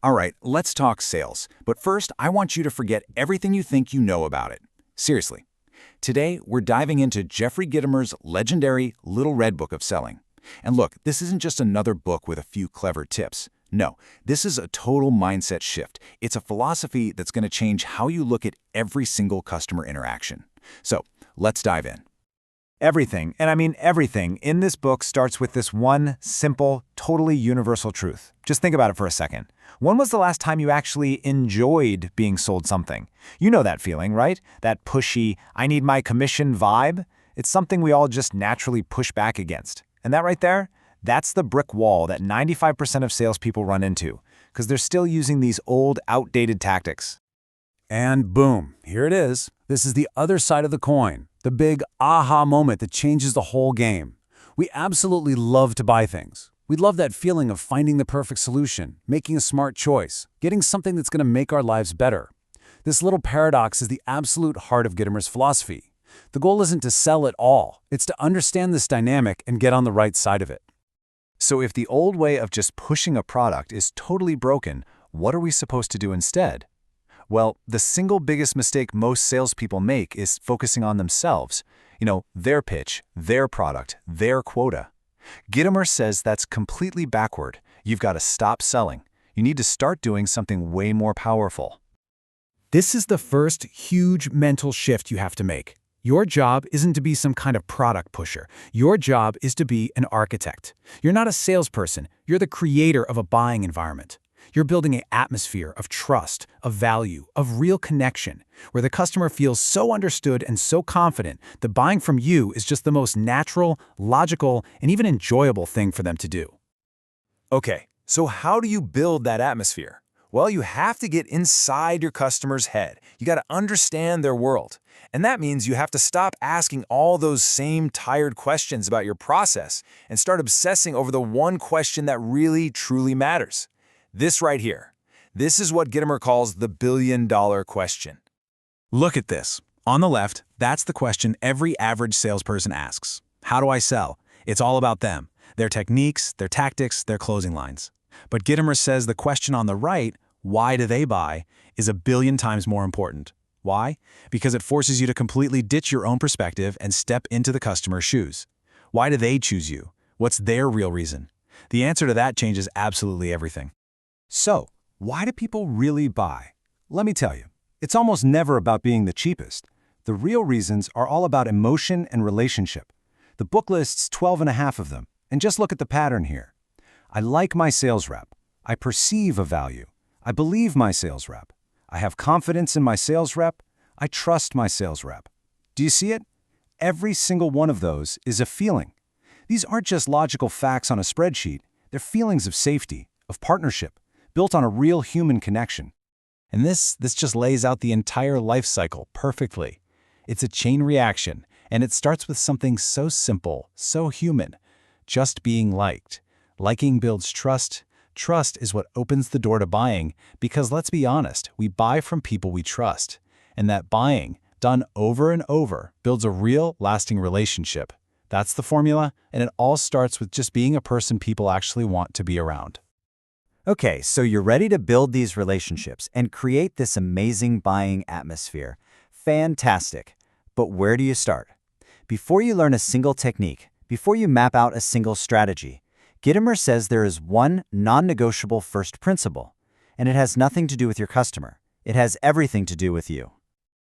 All right, let's talk sales. But first, I want you to forget everything you think you know about it. Seriously. Today, we're diving into Jeffrey Gitomer's legendary Little Red Book of Selling. And look, this isn't just another book with a few clever tips. No, this is a total mindset shift. It's a philosophy that's going to change how you look at every single customer interaction. So, let's dive in. Everything, and I mean everything, in this book starts with this one simple, totally universal truth. Just think about it for a second. When was the last time you actually enjoyed being sold something? You know that feeling, right? That pushy, I need my commission vibe? It's something we all just naturally push back against. And that right there, that's the brick wall that 95% of salespeople run into, because they're still using these old, outdated tactics. And boom, here it is. This is the other side of the coin. The big aha moment that changes the whole game. We absolutely love to buy things. We love that feeling of finding the perfect solution, making a smart choice, getting something that's going to make our lives better. This little paradox is the absolute heart of Gitomer's philosophy. The goal isn't to sell at all. It's to understand this dynamic and get on the right side of it. So if the old way of just pushing a product is totally broken, what are we supposed to do instead? Well, the single biggest mistake most salespeople make is focusing on themselves. Their pitch, their product, their quota. Gitomer says that's completely backward. You've got to stop selling. You need to start doing something way more powerful. This is the first huge mental shift you have to make. Your job isn't to be some kind of product pusher. Your job is to be an architect. You're not a salesperson. You're the creator of a buying environment. You're building an atmosphere of trust, of value, of real connection, where the customer feels so understood and so confident that buying from you is just the most natural, logical, and even enjoyable thing for them to do. Okay, so how do you build that atmosphere? Well, you have to get inside your customer's head. You got to understand their world. And that means you have to stop asking all those same tired questions about your process and start obsessing over the one question that really, truly matters. This right here. This is what Gitomer calls the billion-dollar question. Look at this. On the left, that's the question every average salesperson asks. How do I sell? It's all about them, their techniques, their tactics, their closing lines. But Gitomer says the question on the right, why do they buy, is a billion times more important. Why? Because it forces you to completely ditch your own perspective and step into the customer's shoes. Why do they choose you? What's their real reason? The answer to that changes absolutely everything. So, why do people really buy? Let me tell you, it's almost never about being the cheapest. The real reasons are all about emotion and relationship. The book lists 12 and a half of them, and just look at the pattern here. I like my sales rep. I perceive a value. I believe my sales rep. I have confidence in my sales rep. I trust my sales rep. Do you see it? Every single one of those is a feeling. These aren't just logical facts on a spreadsheet. They're feelings of safety, of partnership, built on a real human connection. And this just lays out the entire life cycle perfectly. It's a chain reaction, and it starts with something so simple, so human. Just being liked. Liking builds trust. Trust is what opens the door to buying, because let's be honest, we buy from people we trust. And that buying, done over and over, builds a real, lasting relationship. That's the formula, and it all starts with just being a person people actually want to be around. Okay, so you're ready to build these relationships and create this amazing buying atmosphere. Fantastic. But where do you start? Before you learn a single technique, before you map out a single strategy, Gitomer says there is one non-negotiable first principle, and it has nothing to do with your customer. It has everything to do with you.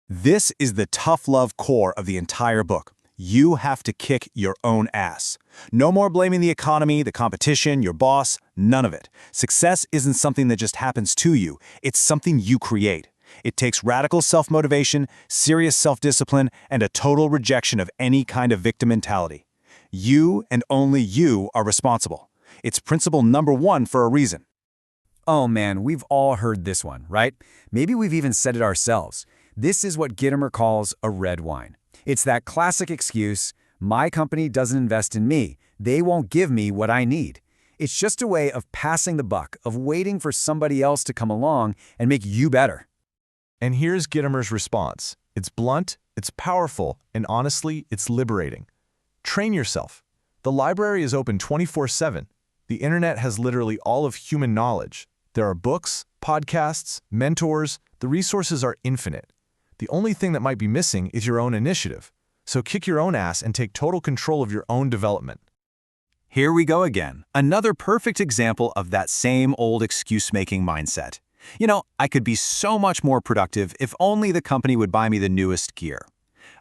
This is the tough love core of the entire book. You have to kick your own ass. No more blaming the economy, the competition, your boss, none of it. Success isn't something that just happens to you. It's something you create. It takes radical self-motivation, serious self-discipline, and a total rejection of any kind of victim mentality. You and only you are responsible. It's principle number one for a reason. Oh man, we've all heard this one, right? Maybe we've even said it ourselves. This is what Gitomer calls a red wine. It's that classic excuse, my company doesn't invest in me, they won't give me what I need. It's just a way of passing the buck, of waiting for somebody else to come along and make you better. And here's Gitomer's response. It's blunt, it's powerful, and honestly, it's liberating. Train yourself. The library is open 24/7. The internet has literally all of human knowledge. There are books, podcasts, mentors. The resources are infinite. The only thing that might be missing is your own initiative. So kick your own ass and take total control of your own development. Here we go again. Another perfect example of that same old excuse-making mindset. You know, I could be so much more productive if only the company would buy me the newest gear.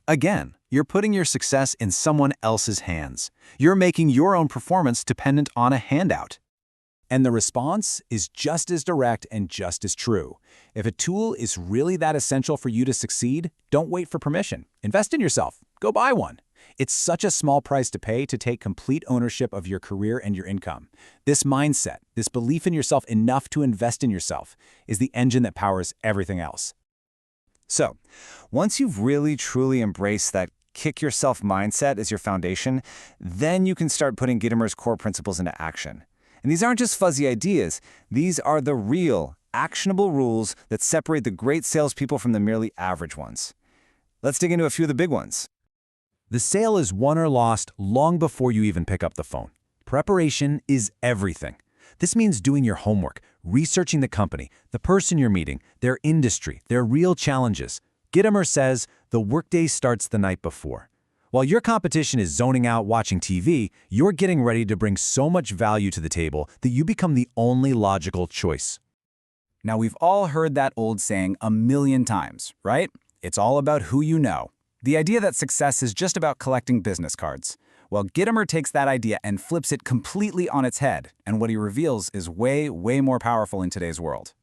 Again, you're putting your success in someone else's hands. You're making your own performance dependent on a handout. And the response is just as direct and just as true. If a tool is really that essential for you to succeed, don't wait for permission. Invest in yourself. Go buy one. It's such a small price to pay to take complete ownership of your career and your income. This mindset, this belief in yourself enough to invest in yourself, is the engine that powers everything else. So, once you've really truly embraced that kick yourself mindset as your foundation, then you can start putting Gitomer's core principles into action. And these aren't just fuzzy ideas. These are the real, actionable rules that separate the great salespeople from the merely average ones. Let's dig into a few of the big ones. The sale is won or lost long before you even pick up the phone. Preparation is everything. This means doing your homework, researching the company, the person you're meeting, their industry, their real challenges. Gitomer says the workday starts the night before. While your competition is zoning out watching TV, you're getting ready to bring so much value to the table that you become the only logical choice. Now, we've all heard that old saying a million times, right? It's all about who you know. The idea that success is just about collecting business cards. Well, Gitomer takes that idea and flips it completely on its head, and what he reveals is way, way more powerful in today's world.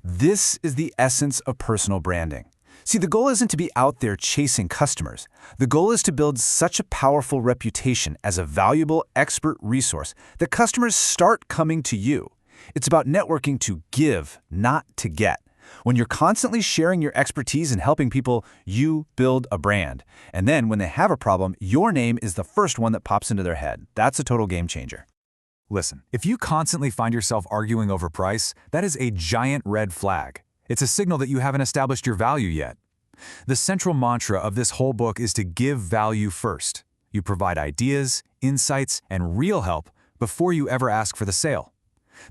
This is the essence of personal branding. See, the goal isn't to be out there chasing customers. The goal is to build such a powerful reputation as a valuable expert resource that customers start coming to you. It's about networking to give, not to get. When you're constantly sharing your expertise and helping people, you build a brand. And then when they have a problem, your name is the first one that pops into their head. That's a total game changer. Listen, if you constantly find yourself arguing over price, that is a giant red flag. It's a signal that you haven't established your value yet. The central mantra of this whole book is to give value first. You provide ideas, insights, and real help before you ever ask for the sale.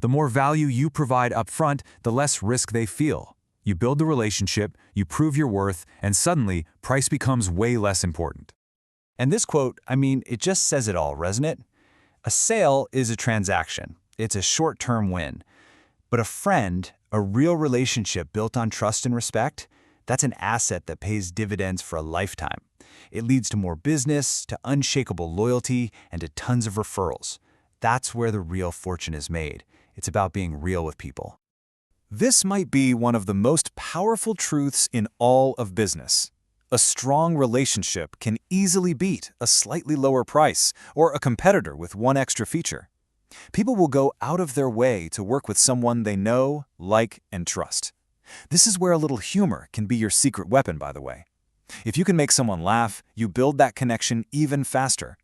The more value you provide up front, the less risk they feel. You build the relationship, you prove your worth, and suddenly, price becomes way less important. And this quote, it just says it all, doesn't it? A sale is a transaction. It's a short-term win. But a friend, a real relationship built on trust and respect, that's an asset that pays dividends for a lifetime. It leads to more business, to unshakable loyalty, and to tons of referrals. That's where the real fortune is made. It's about being real with people. This might be one of the most powerful truths in all of business. A strong relationship can easily beat a slightly lower price or a competitor with one extra feature. People will go out of their way to work with someone they know, like, and trust. This is where a little humor can be your secret weapon, by the way. If you can make someone laugh, you build that connection even faster.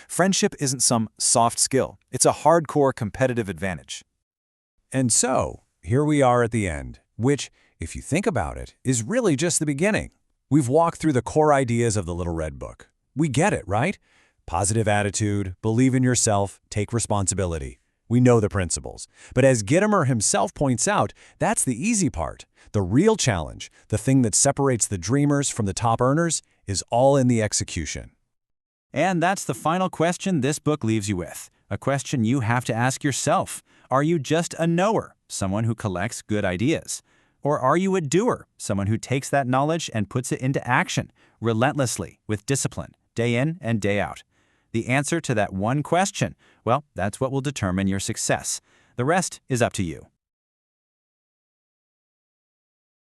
Friendship isn't some soft skill. It's a hardcore competitive advantage. And so, here we are at the end, which, if you think about it, is really just the beginning. We've walked through the core ideas of the Little Red Book. We get it, right? Positive attitude, believe in yourself, take responsibility. We know the principles. But as Gitomer himself points out, that's the easy part. The real challenge, the thing that separates the dreamers from the top earners, is all in the execution. And that's the final question this book leaves you with. A question you have to ask yourself. Are you just a knower, someone who collects good ideas? Or are you a doer, someone who takes that knowledge and puts it into action, relentlessly, with discipline, day in and day out? The answer to that one question, well, that's what will determine your success. The rest is up to you.